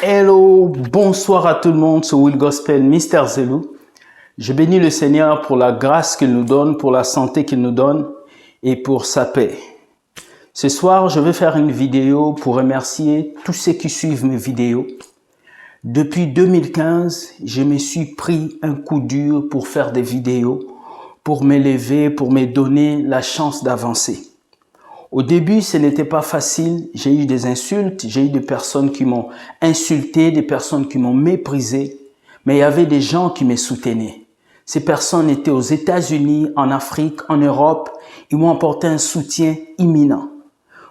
Hello, bonsoir à tout le monde, c'est Will Gospel, Mr. Zelou. Je bénis le Seigneur pour la grâce qu'il nous donne, pour la santé qu'il nous donne et pour sa paix. Ce soir, je vais faire une vidéo pour remercier tous ceux qui suivent mes vidéos. Depuis 2015, je me suis pris un coup dur pour faire des vidéos, pour m'élever, pour me donner la chance d'avancer. Au début, ce n'était pas facile. J'ai eu des insultes, j'ai eu des personnes qui m'ont insulté, des personnes qui m'ont méprisé, mais il y avait des gens qui me soutenaient. Ces personnes étaient aux États-Unis, en Afrique, en Europe. Ils m'ont apporté un soutien imminent.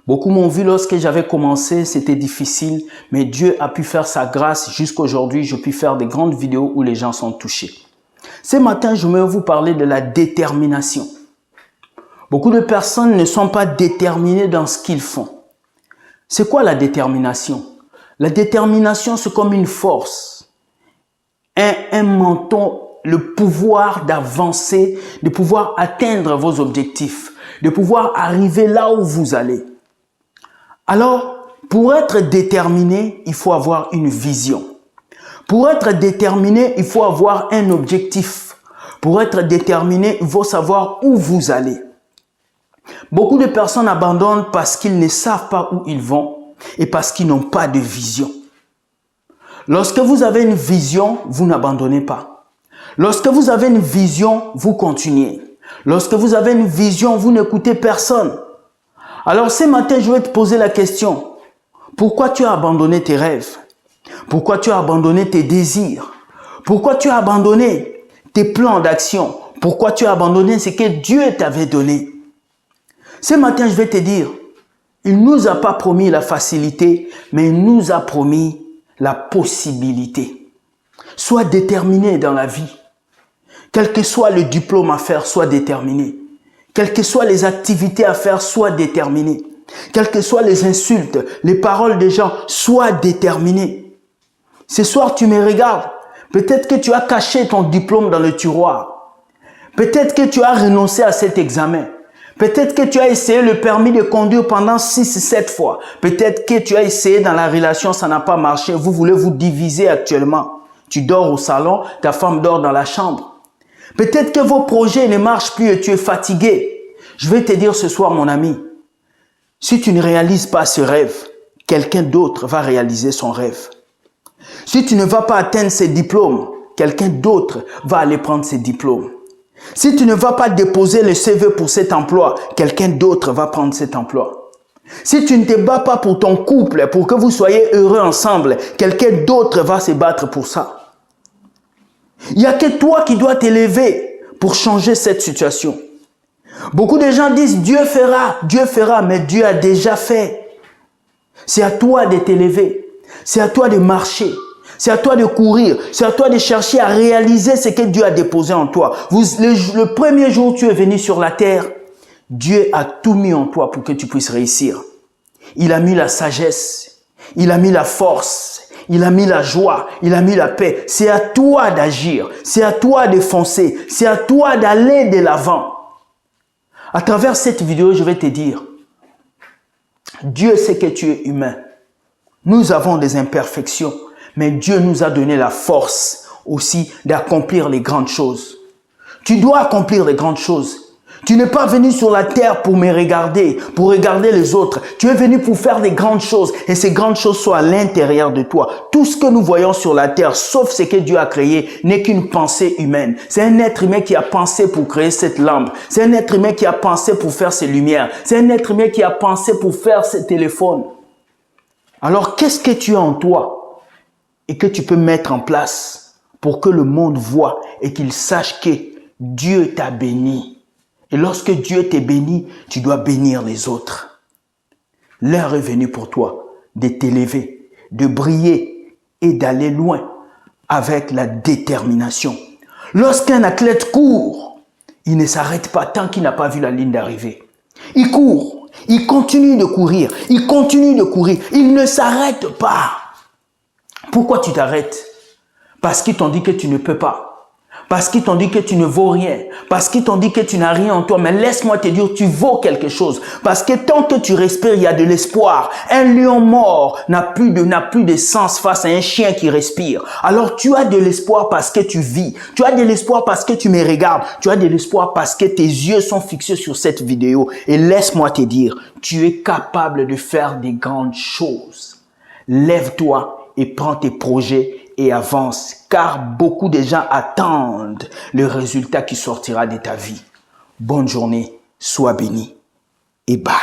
Beaucoup m'ont vu lorsque j'avais commencé, c'était difficile, mais Dieu a pu faire sa grâce. Jusqu'à aujourd'hui, je puis faire des grandes vidéos où les gens sont touchés. Ce matin, je vais vous parler de la détermination. Beaucoup de personnes ne sont pas déterminées dans ce qu'ils font. C'est quoi la détermination? La détermination, c'est comme une force, un menton, le pouvoir d'avancer, de pouvoir atteindre vos objectifs, de pouvoir arriver là où vous allez. Alors, pour être déterminé, il faut avoir une vision. Pour être déterminé, il faut avoir un objectif. Pour être déterminé, il faut savoir où vous allez. Beaucoup de personnes abandonnent parce qu'ils ne savent pas où ils vont et parce qu'ils n'ont pas de vision. Lorsque vous avez une vision, vous n'abandonnez pas. Lorsque vous avez une vision, vous continuez. Lorsque vous avez une vision, vous n'écoutez personne. Alors ce matin, je vais te poser la question. Pourquoi tu as abandonné tes rêves? Pourquoi tu as abandonné tes désirs? Pourquoi tu as abandonné tes plans d'action? Pourquoi tu as abandonné ce que Dieu t'avait donné? Ce matin, je vais te dire, il ne nous a pas promis la facilité, mais il nous a promis la possibilité. Sois déterminé dans la vie. Quel que soit le diplôme à faire, sois déterminé. Quelles que soient les activités à faire, sois déterminé. Quelles que soient les insultes, les paroles des gens, sois déterminé. Ce soir, tu me regardes. Peut-être que tu as caché ton diplôme dans le tiroir. Peut-être que tu as renoncé à cet examen. Peut-être que tu as essayé le permis de conduire pendant 6-7 fois. Peut-être que tu as essayé dans la relation, ça n'a pas marché. Vous voulez vous diviser actuellement. Tu dors au salon, ta femme dort dans la chambre. Peut-être que vos projets ne marchent plus et tu es fatigué. Je vais te dire ce soir, mon ami, si tu ne réalises pas ce rêve, quelqu'un d'autre va réaliser son rêve. Si tu ne vas pas atteindre ces diplômes, quelqu'un d'autre va aller prendre ces diplômes. Si tu ne vas pas déposer le CV pour cet emploi, quelqu'un d'autre va prendre cet emploi. Si tu ne te bats pas pour ton couple, pour que vous soyez heureux ensemble, quelqu'un d'autre va se battre pour ça. Il n'y a que toi qui dois t'élever pour changer cette situation. Beaucoup de gens disent Dieu fera, mais Dieu a déjà fait. C'est à toi de t'élever, c'est à toi de marcher. C'est à toi de courir, c'est à toi de chercher à réaliser ce que Dieu a déposé en toi. Le premier jour où tu es venu sur la terre, Dieu a tout mis en toi pour que tu puisses réussir. Il a mis la sagesse, il a mis la force, il a mis la joie, il a mis la paix. C'est à toi d'agir, c'est à toi de foncer, c'est à toi d'aller de l'avant. À travers cette vidéo, je vais te dire, Dieu sait que tu es humain. Nous avons des imperfections. Mais Dieu nous a donné la force aussi d'accomplir les grandes choses. Tu dois accomplir les grandes choses. Tu n'es pas venu sur la terre pour me regarder, pour regarder les autres. Tu es venu pour faire des grandes choses et ces grandes choses sont à l'intérieur de toi. Tout ce que nous voyons sur la terre, sauf ce que Dieu a créé, n'est qu'une pensée humaine. C'est un être humain qui a pensé pour créer cette lampe. C'est un être humain qui a pensé pour faire ces lumières. C'est un être humain qui a pensé pour faire ces téléphones. Alors, qu'est-ce que tu as en toi et que tu peux mettre en place pour que le monde voit et qu'il sache que Dieu t'a béni. Et lorsque Dieu t'est béni, tu dois bénir les autres. L'heure est venue pour toi de t'élever, de briller et d'aller loin avec la détermination. Lorsqu'un athlète court, il ne s'arrête pas tant qu'il n'a pas vu la ligne d'arrivée. Il court, il continue de courir, il continue de courir, il ne s'arrête pas. Pourquoi tu t'arrêtes? Parce qu'ils t'ont dit que tu ne peux pas. Parce qu'ils t'ont dit que tu ne vaux rien. Parce qu'ils t'ont dit que tu n'as rien en toi. Mais laisse-moi te dire, tu vaux quelque chose. Parce que tant que tu respires, il y a de l'espoir. Un lion mort n'a plus de sens face à un chien qui respire. Alors tu as de l'espoir parce que tu vis. Tu as de l'espoir parce que tu me regardes. Tu as de l'espoir parce que tes yeux sont fixés sur cette vidéo. Et laisse-moi te dire, tu es capable de faire des grandes choses. Lève-toi et prends tes projets et avance, car beaucoup de gens attendent le résultat qui sortira de ta vie. Bonne journée, sois béni et bye.